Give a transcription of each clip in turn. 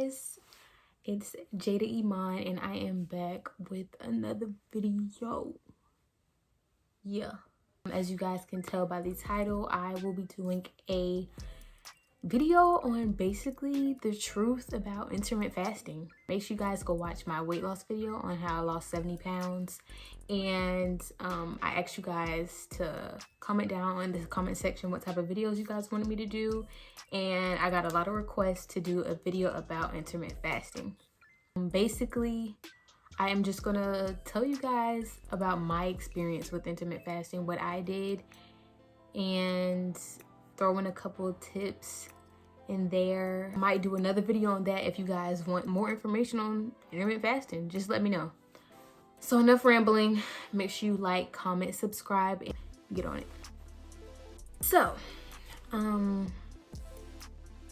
guys, it's Iman, and I am back with another video. As you guys can tell by the title, I will be doing a video on basically the truth about intermittent fasting. Make sure you guys go watch my weight loss video on how I lost 70 pounds. And I asked you guys to comment down in the comment section what type of videos you guys wanted me to do. And I got a lot of requests to do a video about intermittent fasting. Basically, I am just gonna tell you guys about my experience with intermittent fasting, what I did, and throw in a couple of tips in there. I might do another video on that if you guys want more information on intermittent fasting. Just let me know. So enough rambling. Make sure you like, comment, subscribe, and get on it. So,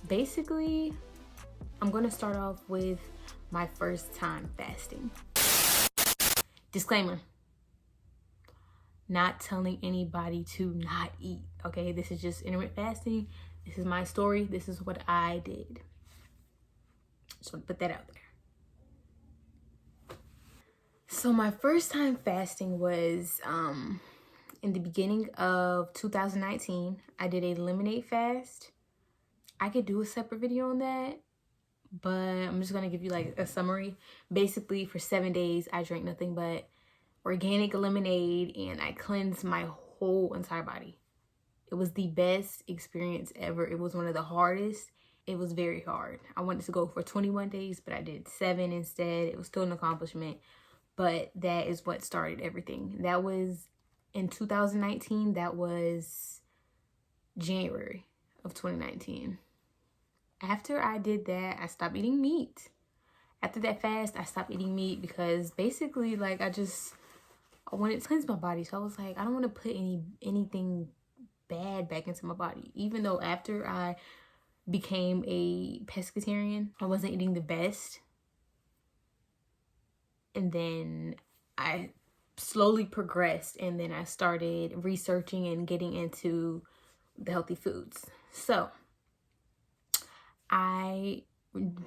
basically, I'm gonna start off with my first time fasting. Disclaimer. Not telling anybody to not eat, okay? This is just intermittent fasting. This is my story. This is what I did. Just want to put that out there. So my first time fasting was in the beginning of 2019. I did a lemonade fast. I could do a separate video on that, but I'm just going to give you like a summary. Basically, for 7 days, I drank nothing but organic lemonade, and I cleansed my whole entire body. It was the best experience ever. It was one of the hardest. It was very hard. I wanted to go for 21 days, but I did 7 instead. It was still an accomplishment, but that is what started everything. That was in 2019. That was January of 2019. After I did that, I stopped eating meat. After that fast, I stopped eating meat because basically, like, I wanted to cleanse my body. So I was like, I don't want to put anything bad back into my body. Even though after I became a pescatarian, I wasn't eating the best. And then I slowly progressed, and then I started researching and getting into the healthy foods. So I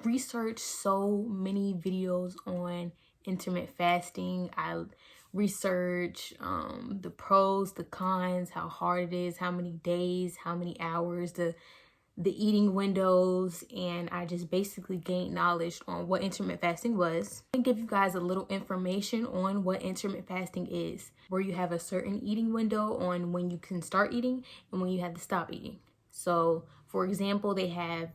researched so many videos on intermittent fasting. I researched the pros, the cons, how hard it is, how many days, how many hours, the eating windows, and I just basically gained knowledge on what intermittent fasting was. I'm gonna give you guys a little information on what intermittent fasting is, where you have a certain eating window on when you can start eating and when you have to stop eating. So for example, they have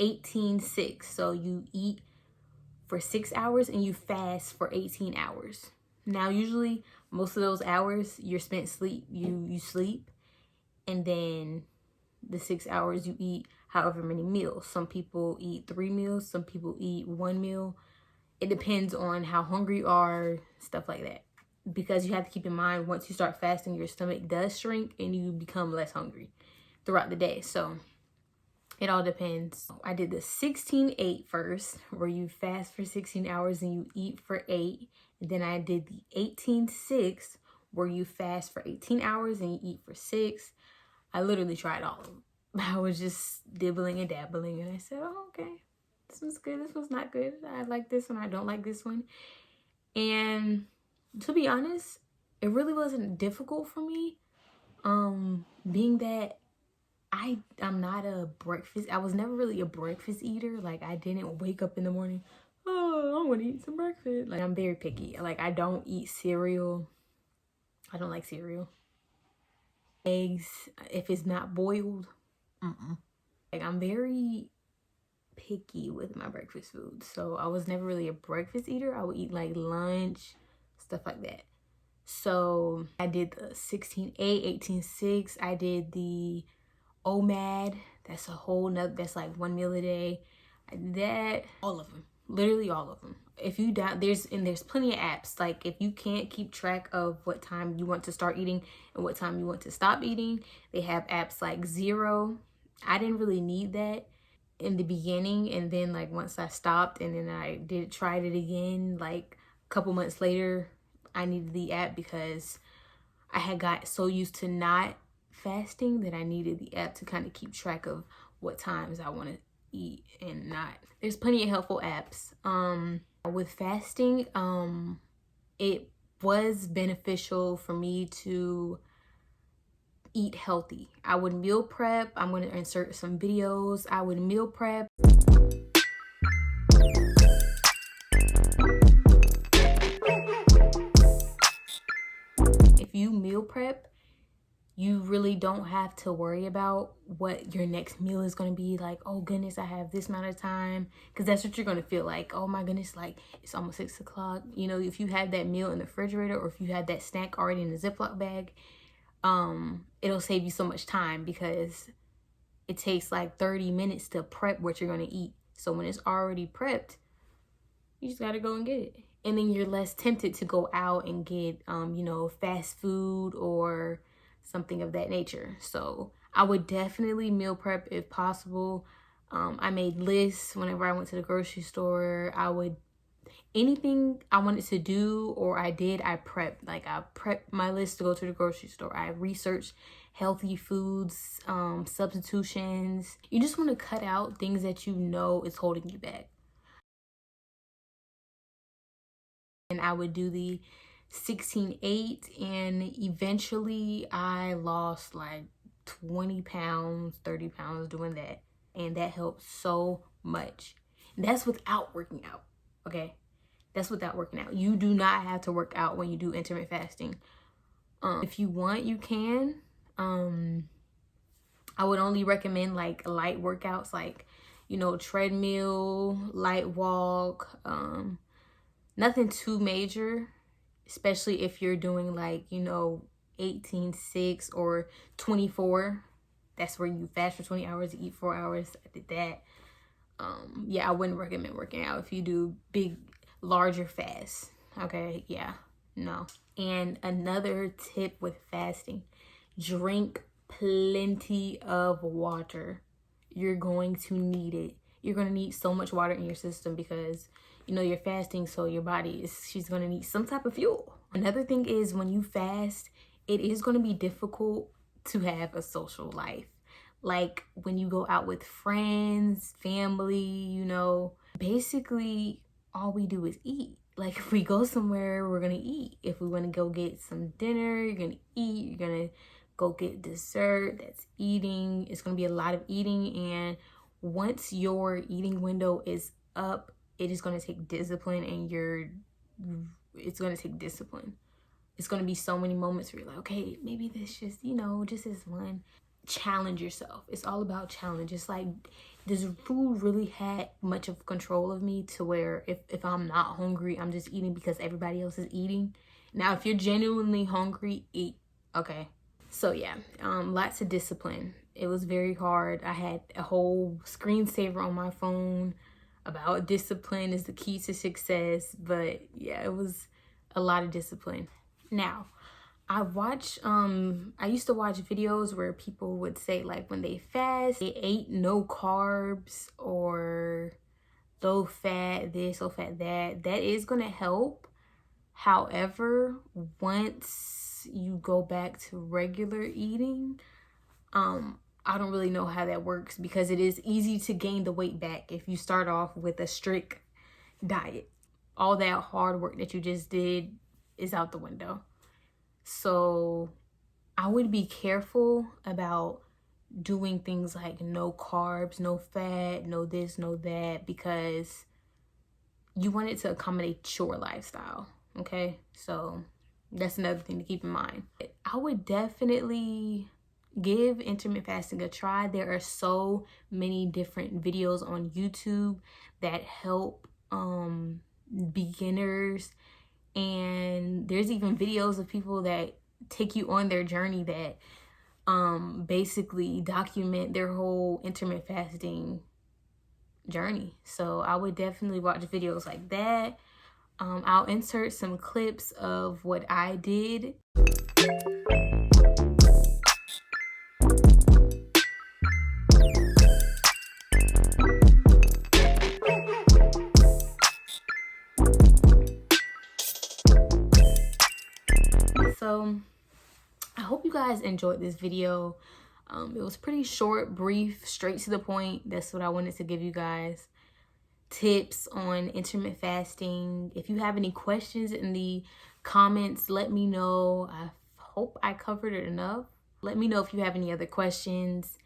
18-6. So you eat for 6 hours and you fast for 18 hours. Now, usually most of those hours you're spent sleep. You sleep, and then the 6 hours you eat however many meals. Some people eat 3 meals. Some people eat 1 meal. It depends on how hungry you are, stuff like that. Because you have to keep in mind, once you start fasting, your stomach does shrink and you become less hungry throughout the day. So it all depends. I did the 16-8 first, where you fast for 16 hours and you eat for 8. And then I did the 18-6, where you fast for 18 hours and you eat for 6. I literally tried all of them. I was just dibbling and dabbling, and I said, oh, okay, this one's good, this one's not good. I like this one, I don't like this one. And to be honest, it really wasn't difficult for me, being that I'm not a breakfast. I was never really a breakfast eater. Like, I didn't wake up in the morning, oh, I want to eat some breakfast. Like, I'm very picky. Like, I don't eat cereal. I don't like cereal. Eggs, if it's not boiled, like, I'm very picky with my breakfast food. So I was never really a breakfast eater. I would eat like lunch, stuff like that. So I did the 16-8, 18-6. I did the OMAD. That's a whole nother, that's like 1 meal a day. I did that, all of them, literally all of them. If you doubt, there's plenty of apps. Like, if you can't keep track of what time you want to start eating and what time you want to stop eating, they have apps like Zero. I didn't really need that in the beginning, and then like once I stopped and then I tried it again, like a couple months later, I needed the app because I had got so used to not fasting that I needed the app to kind of keep track of what times I want to eat and not. There's plenty of helpful apps. With fasting, it was beneficial for me to eat healthy. I would meal prep. I'm going to insert some videos. I would meal prep. If you meal prep, you really don't have to worry about what your next meal is going to be. Like, oh goodness, I have this amount of time. Because that's what you're going to feel like. Oh my goodness, like it's almost 6 o'clock. You know, if you have that meal in the refrigerator, or if you have that snack already in the Ziploc bag, it'll save you so much time, because it takes like 30 minutes to prep what you're going to eat. So when it's already prepped, you just got to go and get it. And then you're less tempted to go out and get, you know, fast food or something of that nature. So I would definitely meal prep if possible. I made lists whenever I went to the grocery store. Anything I wanted to do or I did, I prepped. Like, I prepped my list to go to the grocery store. I researched healthy foods, substitutions. You just want to cut out things that you know is holding you back. And I would do the 16-8, and eventually I lost like 20 pounds, 30 pounds doing that. And that helped so much. And that's without working out, okay? That's without working out. You do not have to work out when you do intermittent fasting. If you want, you can. I would only recommend like light workouts, like, you know, treadmill, light walk, nothing too major, especially if you're doing like, you know, 18-6 or 24. That's where you fast for 20 hours, eat 4 hours. I did that. Yeah, I wouldn't recommend working out if you do big, larger fasts. Okay, yeah, no. And another tip with fasting, drink plenty of water. You're going to need it. You're going to need so much water in your system, because you know you're fasting, so your body she's going to need some type of fuel. Another thing is, when you fast, it is going to be difficult to have a social life. Like when you go out with friends, family, you know, basically all we do is eat. Like if we go somewhere, we're going to eat. If we want to go get some dinner, you're going to eat. You're going to go get dessert. That's eating. It's going to be a lot of eating. And once your eating window is up, it is going to take discipline, and it's going to take discipline. It's going to be so many moments where you're like, okay, maybe this just, you know, just is one. Challenge yourself. It's all about challenge. It's like, does food really had much of control of me to where if I'm not hungry, I'm just eating because everybody else is eating? Now, if you're genuinely hungry, eat. Okay. So yeah, lots of discipline. It was very hard. I had a whole screensaver on my phone about discipline is the key to success. But yeah, it was a lot of discipline. Now, I used to watch videos where people would say, like, when they fast, they ate no carbs or low fat this, low fat that. That is going to help. However, once you go back to regular eating, I don't really know how that works, because it is easy to gain the weight back if you start off with a strict diet. All that hard work that you just did is out the window. So I would be careful about doing things like no carbs, no fat, no this, no that, because you want it to accommodate your lifestyle. Okay, so that's another thing to keep in mind. I would definitely give intermittent fasting a try. There are so many different videos on YouTube that help beginners, and there's even videos of people that take you on their journey that basically document their whole intermittent fasting journey. So I would definitely watch videos like that. I'll insert some clips of what I did. So I hope you guys enjoyed this video. It was pretty short, brief, straight to the point. That's what I wanted to give you guys. Tips on intermittent fasting. If you have any questions in the comments, let me know. I hope I covered it enough. Let me know if you have any other questions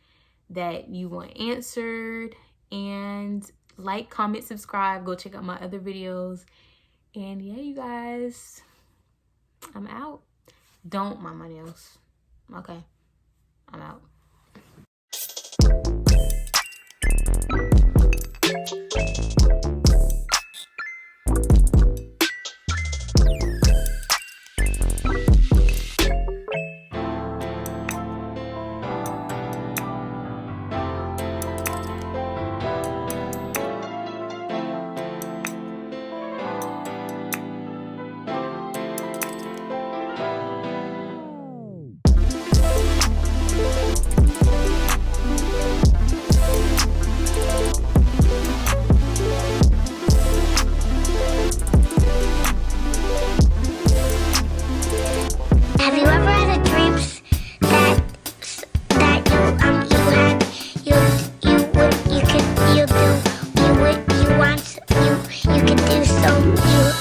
that you want answered. And like, comment, subscribe. Go check out my other videos. And yeah, you guys, I'm out. Don't mind my nails. Okay, I'm out. Have you ever had a dreams that you could do you want you could do so you